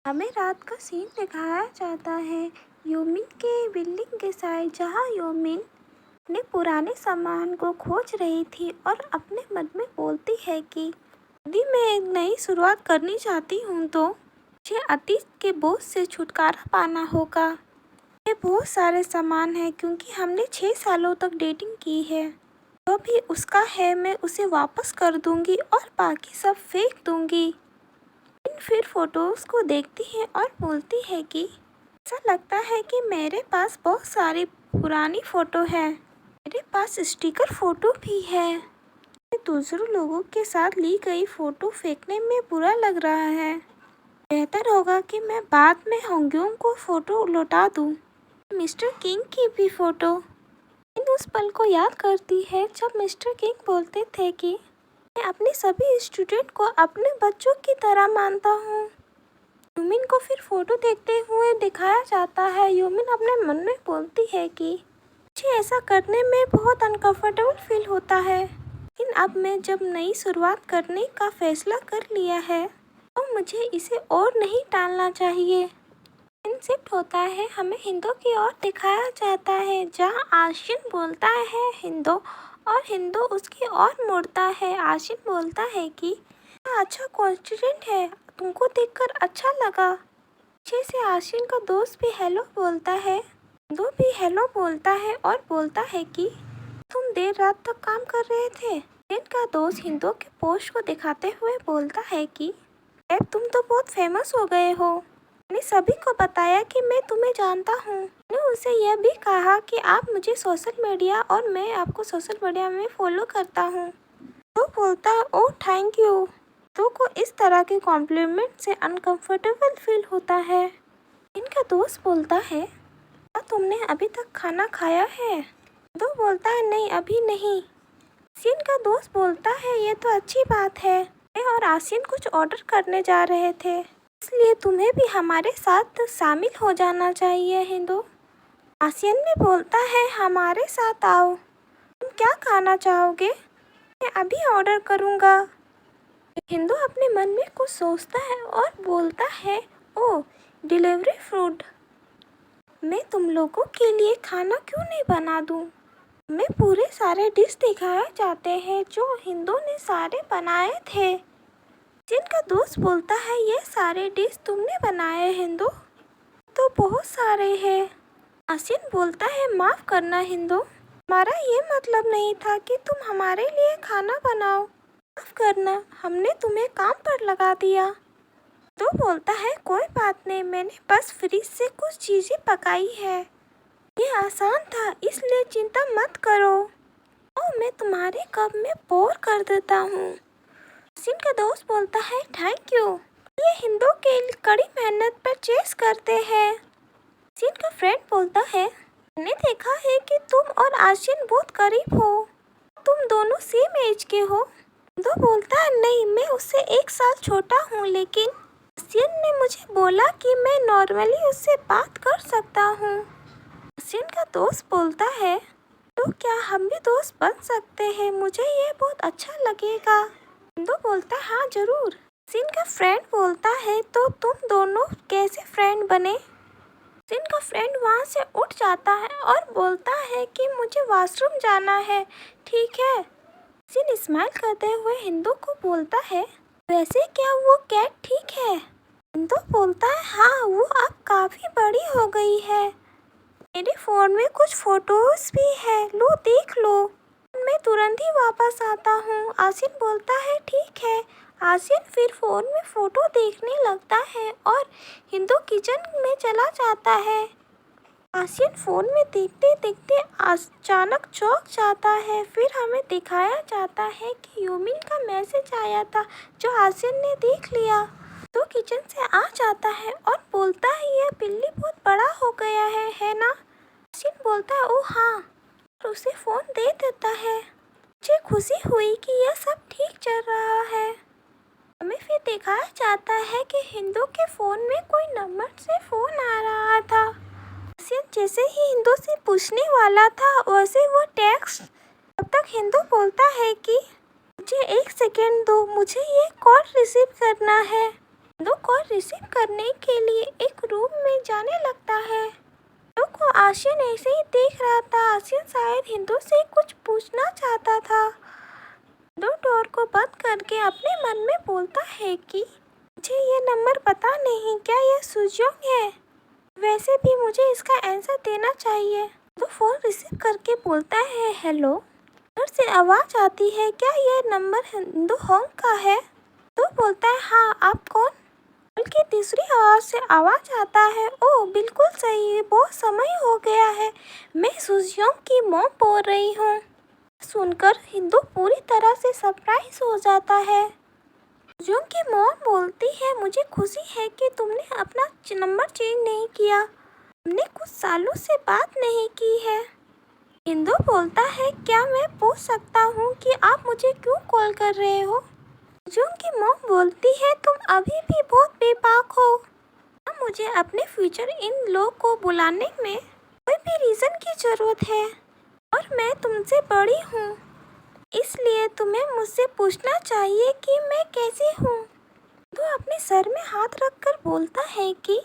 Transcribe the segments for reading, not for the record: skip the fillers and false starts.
हमें रात का सीन दिखाया जाता है यूमिन के बिल्डिंग के साइड, जहां यूमिन अपने पुराने सामान को खोज रही थी और अपने मन में बोलती है कि यदि मैं एक नई शुरुआत करनी चाहती हूँ तो मुझे अतीत के बोझ से छुटकारा पाना होगा। ये बहुत सारे सामान हैं क्योंकि हमने 6 सालों तक डेटिंग की है। जो भी उसका है मैं उसे वापस कर दूंगी और बाकी सब फेंक दूंगी। फिर फोटोज को देखती है और बोलती है कि ऐसा लगता है कि मेरे पास बहुत सारी पुरानी फ़ोटो है। मेरे पास स्टिकर फ़ोटो भी है। मुझे दूसरों लोगों के साथ ली गई फ़ोटो फेंकने में बुरा लग रहा है। बेहतर होगा कि मैं बाद में होंग्योंग को फ़ोटो लौटा दूँ। मिस्टर किंग की भी फ़ोटो। उस पल को याद करती है जब मिस्टर किंग बोलते थे कि मैं अपने सभी स्टूडेंट को अपने बच्चों की तरह मानता हूँ। यूमिन को फिर फोटो देखते हुए दिखाया जाता है। यूमिन अपने मन में बोलती है कि मुझे ऐसा करने में बहुत अनकंफर्टेबल फील होता है, लेकिन अब मैं जब नई शुरुआत करने का फैसला कर लिया है तो मुझे इसे और नहीं टालना चाहिए। सीन शिफ्ट होता है, हमें हिंदू की ओर दिखाया जाता है जहां आशिन बोलता है हिंदू और हिंदू उसकी ओर मुड़ता है। आशिन बोलता है कि अच्छा कॉन्फिडेंट है, तुमको देखकर अच्छा लगा। पीछे से आशिन का दोस्त भी हेलो बोलता है, हिंदू भी हेलो बोलता है और बोलता है कि तुम देर रात तक काम कर रहे थे। इनका दोस्त हिंदू के पोस्ट को दिखाते हुए बोलता है कि अब तुम तो बहुत फेमस हो गए हो। मैंने सभी को बताया कि मैं तुम्हें जानता हूँ। मैंने उसे यह भी कहा कि आप मुझे सोशल मीडिया और मैं आपको सोशल मीडिया में फॉलो करता हूँ। तो बोलता है ओह थैंक यू। तो को इस तरह के कॉम्प्लीमेंट से अनकंफर्टेबल फील होता है। इनका दोस्त बोलता है क्या तुमने अभी तक खाना खाया है? तो बोलता है नहीं अभी नहीं। आसिन का दोस्त बोलता है ये तो अच्छी बात है, मैं और आसिन कुछ ऑर्डर करने जा रहे थे, इसलिए तुम्हें भी हमारे साथ शामिल हो जाना चाहिए। हिंदू आसिन भी बोलता है हमारे साथ आओ, तुम क्या खाना चाहोगे? मैं अभी ऑर्डर करूँगा। हिंदू अपने मन में कुछ सोचता है और बोलता है ओह डिलीवरी फूड, मैं तुम लोगों के लिए खाना क्यों नहीं बना दूँ। में पूरे सारे डिश दिखाए जाते हैं जो हिंदू ने सारे बनाए थे। जिनका दोस्त बोलता है ये सारे डिश तुमने बनाए हिंदू? तो बहुत सारे हैं। आसिन बोलता है माफ़ करना हिंदू, हमारा ये मतलब नहीं था कि तुम हमारे लिए खाना बनाओ। माफ़ करना, हमने तुम्हें काम पर लगा दिया। तो बोलता है कोई बात नहीं, मैंने बस फ्रिज से कुछ चीज़ें पकाई है। ये आसान था इसलिए चिंता मत करो। मैं तुम्हारे कप में पोर कर देता हूँ। आसिन का दोस्त बोलता है थैंक यू। ये हिंदू के कड़ी मेहनत पर चेस करते हैं। आसिन का फ्रेंड बोलता है मैंने देखा है कि तुम और आसिन बहुत करीब हो, तुम दोनों सेम एज के हो। हिंदू बोलता है नहीं, मैं उससे 1 साल छोटा हूँ, लेकिन आसिन ने मुझे बोला कि मैं नॉर्मली उससे बात कर सकता हूँ। आसिन का दोस्त बोलता है तो क्या हम भी दोस्त बन सकते हैं? मुझे ये बहुत अच्छा लगेगा। हिंदू बोलता है हाँ जरूर। आसिन का फ्रेंड बोलता है तो तुम दोनों कैसे फ्रेंड बने? आसिन का फ्रेंड वहाँ से उठ जाता है और बोलता है कि मुझे वॉशरूम जाना है। ठीक है। आसिन स्माइल करते हुए हिंदू को बोलता है वैसे क्या वो कैट ठीक है? हिंदू बोलता है हाँ वो अब काफ़ी बड़ी हो गई है, मेरे फ़ोन में कुछ फ़ोटोज़ भी है, लो देख लो, मैं तुरंत ही वापस आता हूँ। आसिन बोलता है ठीक है। आसिन फिर फ़ोन में फ़ोटो देखने लगता है और हिंदू किचन में चला जाता है। आसिन फ़ोन में देखते देखते अचानक चौंक जाता है। फिर हमें दिखाया जाता है कि यूमिन का मैसेज आया था जो आसिन ने देख लिया। तो किचन से आ जाता है और बोलता है यह बिल्ली बहुत बड़ा हो गया है ना? आसिन बोलता है ओ हाँ, और उसे फ़ोन दे देता है। मुझे खुशी हुई कि यह सब ठीक चल रहा है। हमें फिर दिखाया जाता है कि हिंदू के फ़ोन में कोई नंबर से फ़ोन आ रहा था। आसिन जैसे ही हिंदू से पूछने वाला था वैसे वो टेक्स्ट, तब तक हिंदू बोलता है कि मुझे 1 सेकेंड दो, मुझे ये कॉल रिसीव करना है। हिंदू कॉल रिसीव करने के लिए एक रूम में जाने लगता है। हिंदू को आशियन ऐसे ही देख रहा था। आशियन शायद हिंदू से कुछ पूछना चाहता था। हिंदू डोर को बंद करके अपने मन में बोलता है कि मुझे ये नंबर पता नहीं, क्या यह सुजोंग है? वैसे भी मुझे इसका आंसर देना चाहिए। तो फोन रिसीव करके बोलता है हेलो। घर से आवाज़ आती है, क्या यह नंबर हिंदू होंग का है? तो बोलता है हाँ, आप कौन? बल्कि तीसरी आवाज़ से आवाज़ आता है, ओह बिल्कुल सही, बहुत समय हो गया है, मैं सुजोंग की मॉम बोल रही हूँ। सुनकर हिंदू पूरी तरह से सरप्राइज हो जाता है। सुजोंग की मॉम बोलती है, मुझे खुशी है कि तुमने अपना नंबर चेंज नहीं किया, हमने कुछ सालों से बात नहीं की है। हिंदू बोलता है, क्या मैं पूछ सकता हूँ कि आप मुझे क्यों कॉल कर रहे हो? सुजोंग की मॉम बोलती है, तुम अभी भी बहुत बेबाक हो। मुझे अपने फ्यूचर इन लोग को बुलाने में कोई भी रीज़न की ज़रूरत है और मैं तुमसे बड़ी हूँ, इसलिए तुम्हें मुझसे पूछना चाहिए कि मैं कैसी हूँ। तो अपने सर में हाथ रखकर बोलता है कि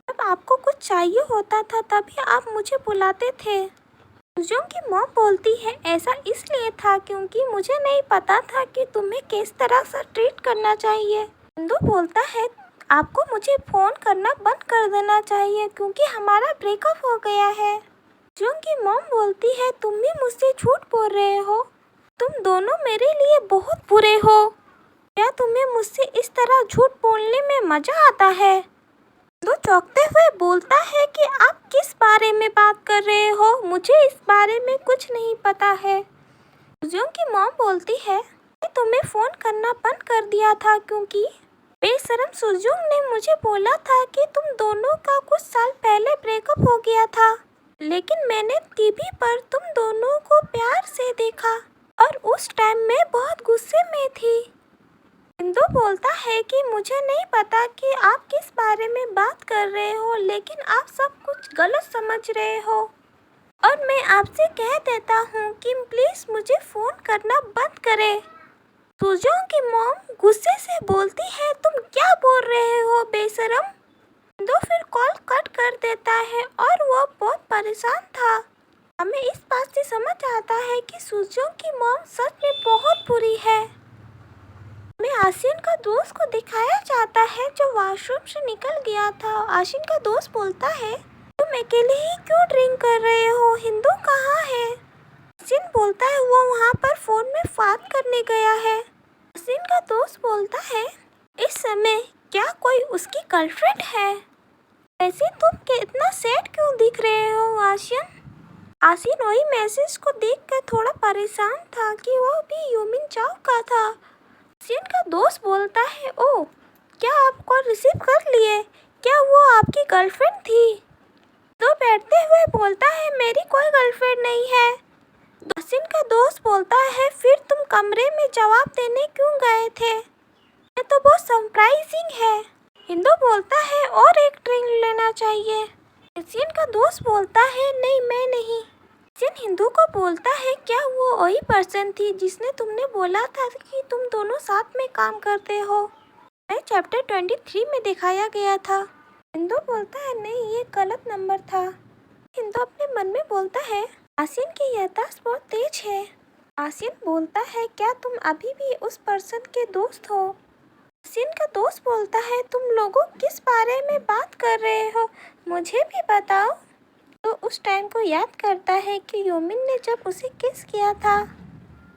जब आपको कुछ चाहिए होता था तभी आप मुझे बुलाते थे। सुजोंग की मॉम बोलती है, ऐसा इसलिए था क्योंकि मुझे नहीं पता था कि तुम्हें किस तरह से ट्रीट करना चाहिए। हिंदू बोलता है, आपको मुझे फ़ोन करना बंद कर देना चाहिए क्योंकि हमारा ब्रेकअप हो गया है। सुजोंग की मॉम बोलती है, तुम भी मुझसे झूठ बोल रहे हो, तुम दोनों मेरे लिए बहुत बुरे हो। क्या तुम्हें मुझसे इस तरह झूठ बोलने में मज़ा आता है? तो चौंकते हुए बोलता है कि आप किस बारे में बात कर रहे हो, मुझे इस बारे में कुछ नहीं पता है। सुजोंग की मॉम बोलती है, मैं तुम्हें फ़ोन करना बंद कर दिया था क्योंकि बेशरम सुजोंग ने मुझे बोला था कि तुम दोनों का कुछ साल पहले ब्रेकअप हो गया था, लेकिन मैंने टीवी पर तुम दोनों को प्यार से देखा और उस टाइम मैं बहुत गुस्से में थी। हिंदू बोलता है कि मुझे नहीं पता कि आप किस बारे में बात कर रहे हो, लेकिन आप सब कुछ गलत समझ रहे हो और मैं आपसे कह देता हूँ कि प्लीज़ मुझे फ़ोन करना बंद करें। सुजोंग की मॉम गुस्से से बोलती है, तुम क्या बोल रहे हो बेशरम? हिंदू फिर कॉल कट कर देता है और वो बहुत परेशान था। हमें इस बात से समझ आता है कि सुजोंग की मॉम सच में बहुत बुरी है। हमें आशियन का दोस्त को दिखाया जाता है जो वॉशरूम से निकल गया था। आशियन का दोस्त बोलता है, तुम अकेले ही क्यों ड्रिंक कर रहे हो, हिंदू कहाँ है? आशियन बोलता है, वो वहाँ पर फ़ोन में बात करने गया है। आशियन का दोस्त बोलता है, इस समय क्या कोई उसकी गर्लफ्रेंड है? वैसे तुम इतना सैड क्यों दिख रहे हो आशियन? आशियन वही मैसेज को देखकर थोड़ा परेशान था कि वो भी यूमिन चाओ का था। आशियन का दोस्त बोलता है, ओह क्या आप कॉल रिसीव कर लिए, क्या वो आपकी गर्लफ्रेंड थी? तो बैठते हुए बोलता है, मेरी कोई गर्लफ्रेंड नहीं है। आशियन का दोस्त बोलता है, फिर तुम कमरे में जवाब देने क्यों गए थे? ये तो बहुत सरप्राइजिंग है। हिंदू बोलता है, और एक ड्रिंक लेना चाहिए। आशियन का दोस्त बोलता है, नहीं मैं नहीं। आशियन हिंदू को बोलता है, क्या वो वही पर्सन थी जिसने तुमने बोला था कि तुम दोनों साथ में काम करते हो? मैं चैप्टर 23 में दिखाया गया था। हिंदू बोलता है, नहीं ये गलत नंबर था। हिंदू अपने मन में बोलता है, आशियन की याददाश्त बहुत तेज है। आशियन बोलता है, क्या तुम अभी भी उस पर्सन के दोस्त हो? आशियन का दोस्त बोलता है, तुम लोगों किस बारे में बात कर रहे हो, मुझे भी बताओ। तो उस टाइम को याद करता है कि यूमिन ने जब उसे किस किया था।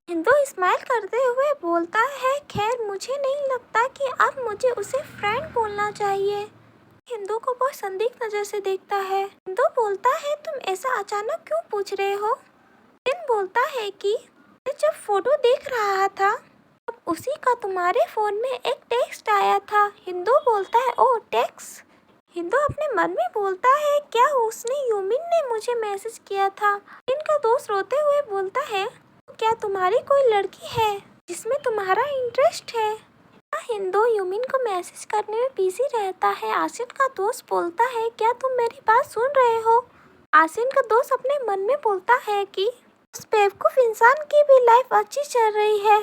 हिंदू स्माइल करते हुए बोलता है, खैर मुझे नहीं लगता कि अब मुझे उसे फ्रेंड बोलना चाहिए। हिंदू को बहुत संदिग्ध नज़र से देखता है। हिंदू बोलता है, तुम ऐसा अचानक क्यों पूछ रहे हो? दिन बोलता है कि मैं जब फोटो देख रहा था तब उसी का तुम्हारे फ़ोन में एक टेक्स्ट आया था। हिंदू बोलता है, ओह टेक्स्ट। हिंदू अपने मन में बोलता है, क्या उसने यूमिन ने मुझे मैसेज किया था? इनका दोस्त रोते हुए बोलता है, क्या तुम्हारी कोई लड़की है जिसमें तुम्हारा इंटरेस्ट है? हिंदू यूमिन को मैसेज करने में बिजी रहता है। आशियन का दोस्त बोलता है, क्या तुम मेरी बात सुन रहे हो? आशियन का दोस्त अपने मन में बोलता है कि उस बेवकूफ़ इंसान की भी लाइफ अच्छी चल रही है।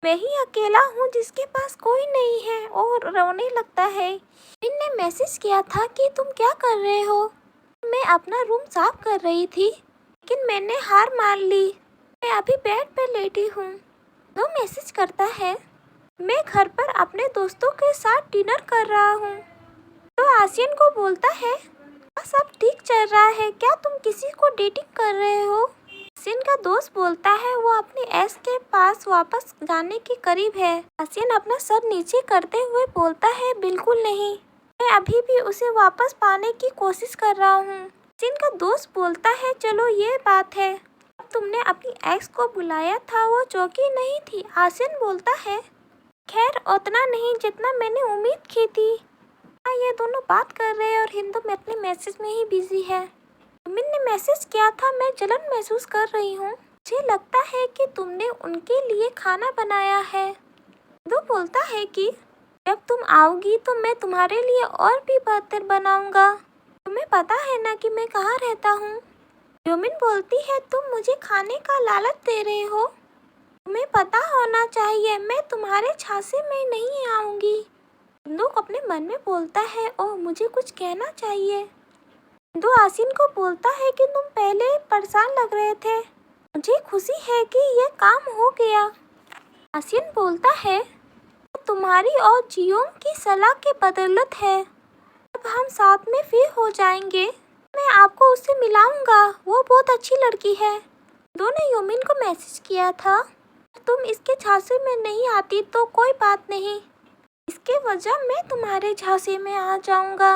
मैं ही अकेला हूँ जिसके पास कोई नहीं है और रोने लगता है। योमिन ने मैसेज किया था कि तुम क्या कर रहे हो? मैं अपना रूम साफ कर रही थी, लेकिन मैंने हार मान ली। मैं अभी बेड पे लेटी हूँ। वो मैसेज करता है, मैं घर पर अपने दोस्तों के साथ डिनर कर रहा हूँ। तो आसियन को बोलता है, सब ठीक चल रहा है क्या? तुम किसी को डेटिंग कर रहे हो? आसियन का दोस्त बोलता है वो अपनी एक्स के पास वापस जाने के करीब है। आसियन अपना सर नीचे करते हुए बोलता है, बिल्कुल नहीं, मैं अभी भी उसे वापस पाने की कोशिश कर रहा हूँ। आसियन का दोस्त बोलता है, चलो ये बात है, अब तुमने अपनी एक्स को बुलाया था वो चौकी नहीं थी। आसियन बोलता है, खैर उतना नहीं जितना मैंने उम्मीद की थी। ये दोनों बात कर रहे हैं और हिंदू में अपने मैसेज में ही बिजी है। योमिन ने मैसेज किया था, मैं जलन महसूस कर रही हूँ, मुझे लगता है कि तुमने उनके लिए खाना बनाया है। हिंदू बोलता है कि जब तुम आओगी तो मैं तुम्हारे लिए और भी बेहतर बनाऊंगा। तुम्हें पता है ना कि मैं कहाँ रहता हूँ? योमिन बोलती है, तुम मुझे खाने का लालच दे रहे हो? तुम्हें पता होना चाहिए मैं तुम्हारे झांसे में नहीं आऊंगी। हिंदू अपने मन में बोलता है, ओह मुझे कुछ कहना चाहिए। हिंदू आसिन को बोलता है कि तुम पहले परेशान लग रहे थे, मुझे खुशी है कि यह काम हो गया। आसिन बोलता है, तुम्हारी और जियोंग की सलाह के बदौलत है, अब हम साथ में फिर हो जाएंगे। मैं आपको उससे मिलाऊंगा, वो बहुत अच्छी लड़की है। हिंदू ने योमिन को मैसेज किया था, तुम इसके झांसे में नहीं आती तो कोई बात नहीं, इसके वजह मैं तुम्हारे झांसे में आ जाऊंगा।